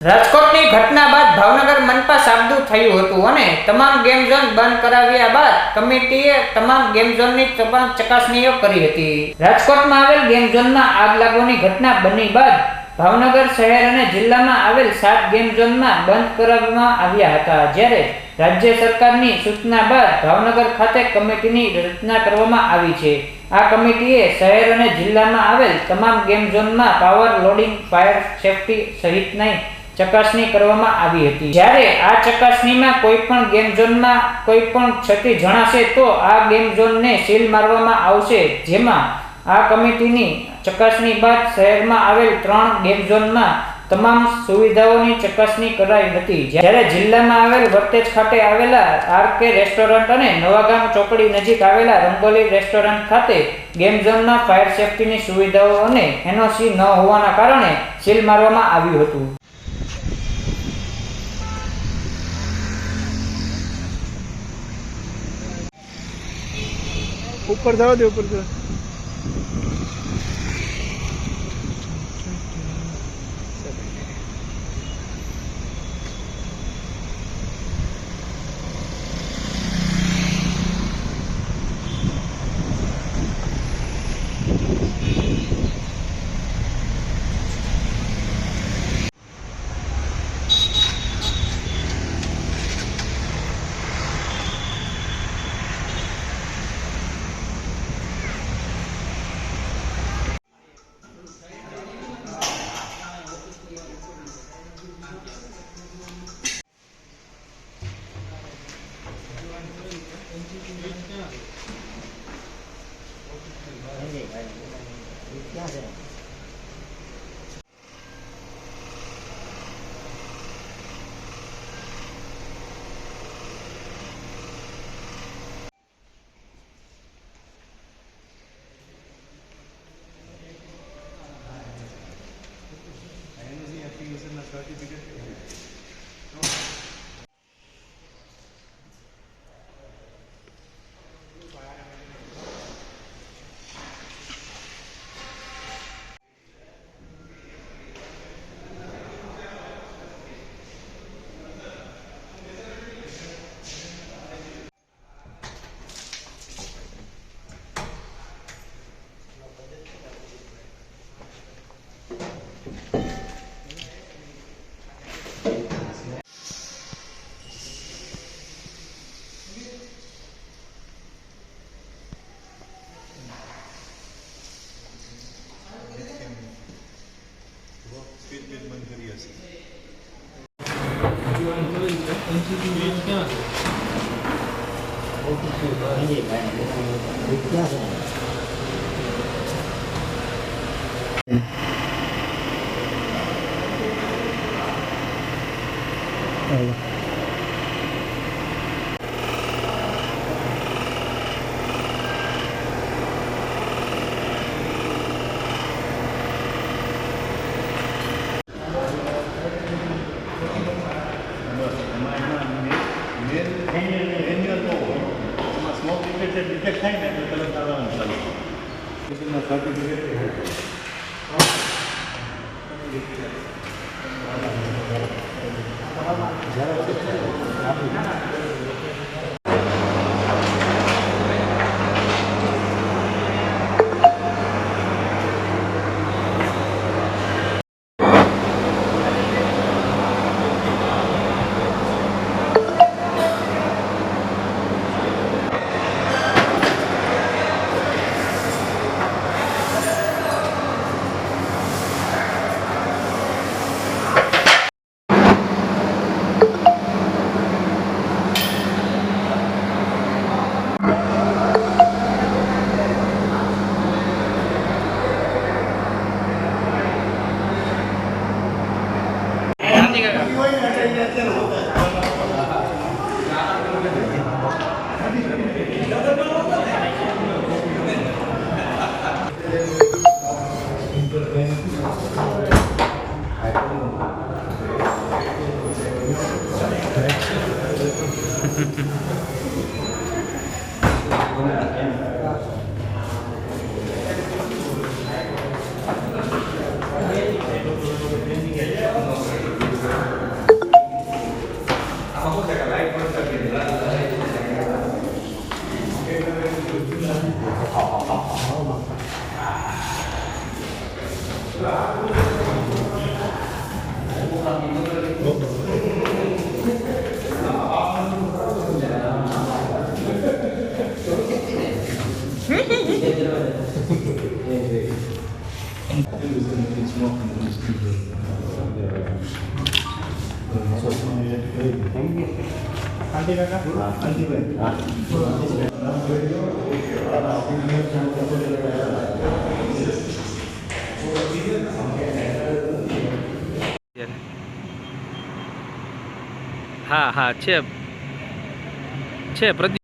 રાજકોટની ઘટના બાદ ભાવનગર મનપા સાબદું થયું હતું અને તમામ ગેમ ઝોન બંધ કરાવ્યા બાદ કમિટીએ તમામ ગેમ ઝોનની ચકાસણીઓ કરી હતી। રાજકોટમાં આવેલ ગેમ ઝોનમાં આગ લાગવાની ઘટના બની બાદ ભાવનગર શહેર અને જિલ્લામાં આવેલ 7 ગેમ ઝોનમાં બંધ કરાવવામાં આવ્યા હતા। જ્યારે રાજ્ય સરકારની સૂચના બાદ ભાવનગર ખાતે કમિટીની રચના કરવામાં આવી છે। આ કમિટીએ શહેર અને જિલ્લામાં આવેલ તમામ ગેમ ઝોનમાં પાવર લોડિંગ, ફાયર સેફટી સહિતની ચકાસણી કરવામાં આવી હતી। જ્યારે આ ચકાસણીમાં કોઈ પણ ગેમ ઝોનમાં કોઈ પણ ક્ષતિ જણાશે તો આ ગેમ ઝોનને સીલ મારવામાં આવશે। જેમાં આ કમિટીની ચકાસણી બાદ શહેરમાં આવેલ 3 ગેમ ઝોનમાં તમામ સુવિધાઓની ચકાસણી કરાઈ હતી। જ્યારે જિલ્લામાં આવેલ વર્તેજ ખાતે આવેલા આરકે રેસ્ટોરન્ટ અને નવાગામ ચોકડી નજીક આવેલા રંગોલી રેસ્ટોરન્ટ ખાતે ગેમ ઝોનના ફાયર સેફટીની સુવિધાઓ અને એનઓસી ન હોવાના કારણે સીલ મારવામાં આવ્યું હતું। ऊपर जाओ दे ऊपर जाओ। હા હા છે પ્રદીપ.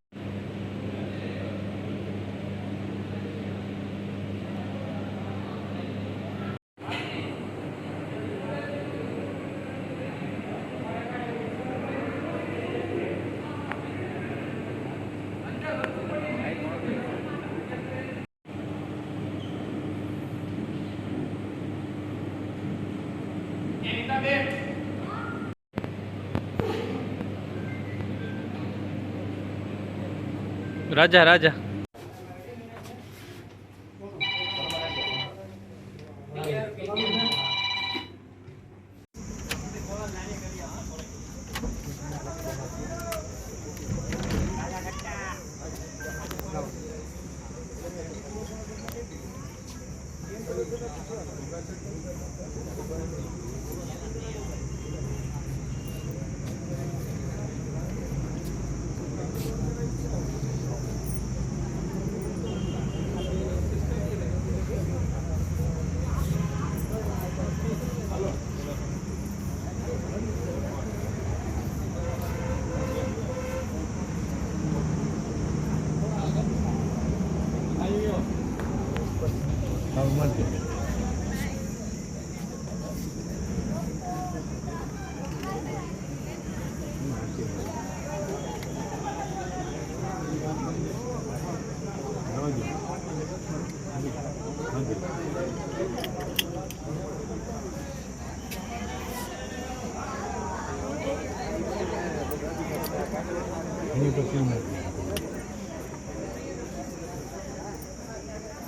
રાજા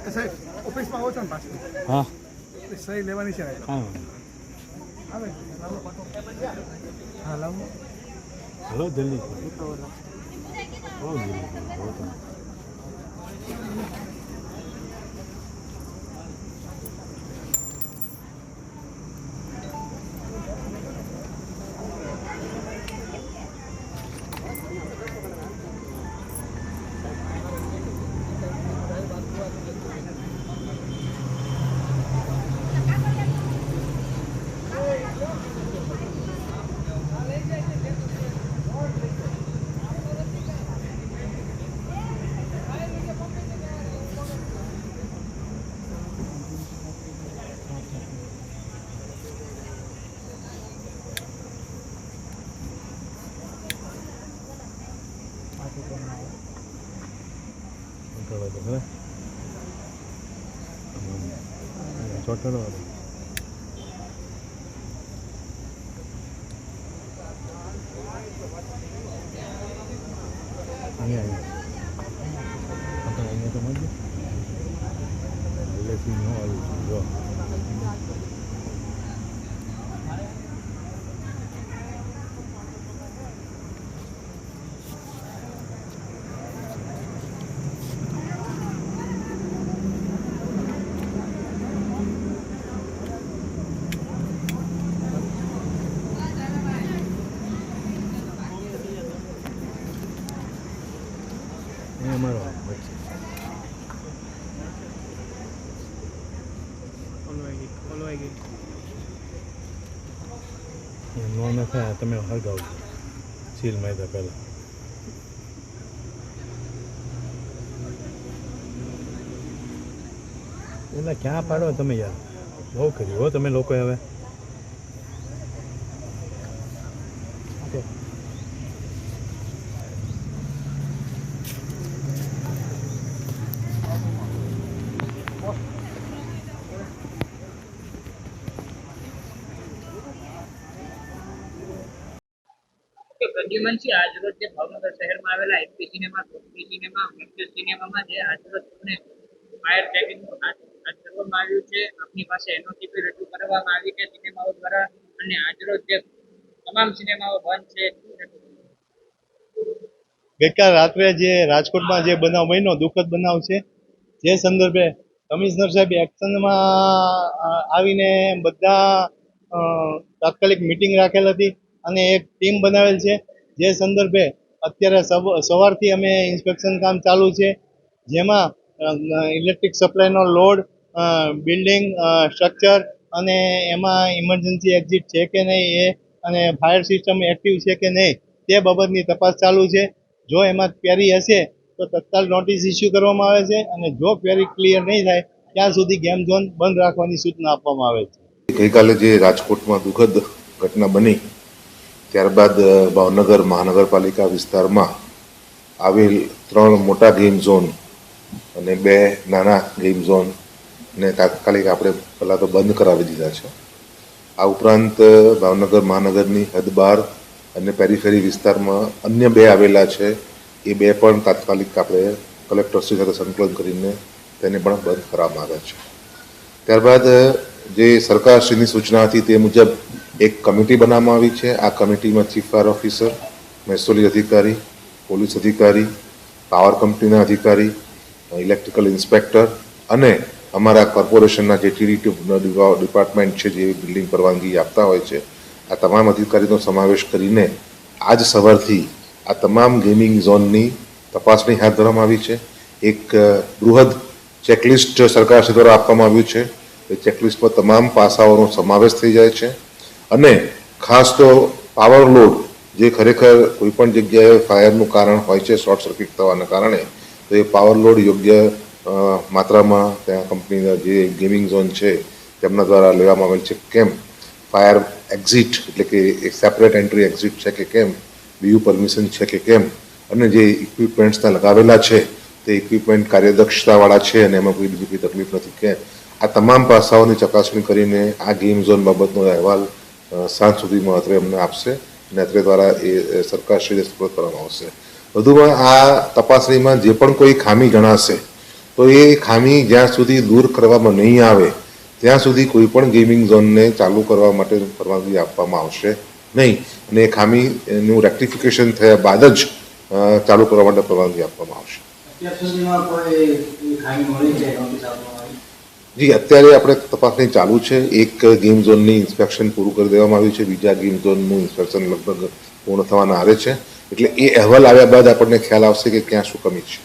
સાહેબ ઓફિસમાં આવો છો ને પાછું? હા સહી લેવાની છે. હા આવે હા લાવો. હલો જલ્દી ચોટડો અહીંયા આપણે અહીંયા તો મળીએ એટલે ન આવ્યું જો અમારો વચ્ચે નો થાય તમે હળગાવજો સીલ માર્યા પહેલાં એટલે ક્યાં પાડો તમે યાર બહુ કર્યું હો તમે લોકો હવે પ્રદ્યુમનસિંહ, આજરોજ જે ભાવનગર શહેરમાં આવેલા એપી સિનેમા, કોફી સિનેમા, મેક્યુસ સિનેમામાં જે આજરોજ તમને ફાયર ટેકિંગનું હાથ કરવામાં આવ્યું છે. આપની પાસે એનઓટીપી રજૂ કરવામાં આવી છે સિનેમાઓ દ્વારા, અને આજરોજ જે તમામ સિનેમાઓ બંધ છે. ગઈકાલ રાત્રે જે રાજકોટમાં જે બનાવ બન્યો દુઃખદ બનાવ છે, જે સંદર્ભે કમિશનર સાહેબ એક્શનમાં આવીને બધા તાત્કાલિક મિટિંગ રાખેલ હતી અને એક ટીમ બનાવેલ છે. જે સંદર્ભે અત્યારે સવારથી અમે ઇન્સ્પેક્શન કામ ચાલુ છે, જેમાં ઇલેક્ટ્રિક સપ્લાયનો લોડ, બિલ્ડિંગ સ્ટ્રક્ચર અને એમાં ઇમરજન્સી એક્ઝિટ છે કે નહીં એ અને ફાયર સિસ્ટમ એક્ટિવ છે કે નહીં તે બાબતની તપાસ ચાલુ છે. જો એમાં ક્વેરી હશે તો તત્કાલ નોટિસ ઇસ્યુ કરવામાં આવે છે અને જો ક્વેરી ક્લિયર નહીં થાય ત્યાં સુધી ગેમ ઝોન બંધ રાખવાની સૂચના આપવામાં આવે છે. ગઈકાલે જે રાજકોટમાં દુઃખદ ઘટના બની ત્યારબાદ ભાવનગર મહાનગરપાલિકા વિસ્તારમાં આવેલ 3 મોટા ગેમ ઝોન અને 2 નાના ગેમ ઝોનને તાત્કાલિક આપણે પહેલાં તો બંધ કરાવી દીધા છે. આ ઉપરાંત ભાવનગર મહાનગરની હદ બહાર અને પેરીફેરી વિસ્તારમાં અન્ય 2 આવેલા છે, એ 2 પણ તાત્કાલિક આપણે કલેક્ટરશ્રી સાથે સંકલન કરીને તેને પણ બંધ કરવામાં આવ્યા છે. ત્યારબાદ જે સરકારશ્રીની સૂચના હતી તે મુજબ એક કમિટી બનાવવામાં આવી છે. આ કમિટીમાં ચીફ ફાયર ઓફિસર, મહેસૂલી અધિકારી, પોલીસ અધિકારી, પાવર કંપનીના અધિકારી, ઇલેક્ટ્રિકલ ઇન્સ્પેક્ટર અને અમારા કોર્પોરેશનના જે ટીડી ડિપાર્ટમેન્ટ છે જે બિલ્ડિંગ પરવાનગી આપતા હોય છે, આ તમામ અધિકારીનો સમાવેશ કરીને આજ સવારથી આ તમામ ગેમિંગ ઝોનની તપાસણી હાથ ધરવામાં આવી છે. એક બૃહદ ચેકલિસ્ટ સરકારશ્રી દ્વારા આપવામાં આવ્યું છે. એ ચેકલિસ્ટમાં તમામ પાસાઓનો સમાવેશ થઈ જાય છે અને ખાસ તો પાવર લોડ જે ખરેખર કોઈપણ જગ્યાએ ફાયરનું કારણ હોય છે શોર્ટ સર્કિટ થવાના કારણે, તો એ પાવર લોડ યોગ્ય માત્રામાં ત્યાં કંપનીના જે ગેમિંગ ઝોન છે તેમના દ્વારા લેવામાં આવેલ છે કેમ, ફાયર એક્ઝિટ એટલે કે એક સેપરેટ એન્ટ્રી એક્ઝિટ છે કે કેમ, બીયુ પરમિશન છે કે કેમ, અને જે ઇક્વિપમેન્ટ્સ ત્યાં લગાવેલા છે તે ઇક્વિપમેન્ટ કાર્યદક્ષતાવાળા છે અને એમાં કોઈ બીજી કોઈ તકલીફ નથી કે આ તમામ પાસાઓની ચકાસણી કરીને આ ગેમ ઝોન બાબતનો અહેવાલ સાંજ સુધીમાં અત્રે અમને આપશે અને અત્રે દ્વારા એ સરકારશ્રીને સુપરત કરવામાં આવશે. વધુમાં આ તપાસણીમાં જે પણ કોઈ ખામી જણાશે તો એ ખામી જ્યાં સુધી દૂર કરવામાં નહીં આવે ત્યાં સુધી કોઈ પણ ગેમિંગ ઝોનને ચાલુ કરવા માટે પરવાનગી આપવામાં આવશે નહીં અને એ ખામીનું રેક્ટિફિકેશન થયા બાદ જ ચાલુ કરવા માટે પરવાનગી આપવામાં આવશે. જી, અત્યારે આપણે તપાસણી ચાલુ છે. એક ગેમ ઝોનની ઇન્સ્પેક્શન પૂરું કરી દેવામાં આવ્યું છે, બીજા ગેમ ઝોનનું ઇન્સ્પેક્શન લગભગ પૂર્ણ થવાના આવે છે, એટલે એ અહેવાલ આવ્યા બાદ આપણને ખ્યાલ આવશે કે ક્યાં શું કમી છે.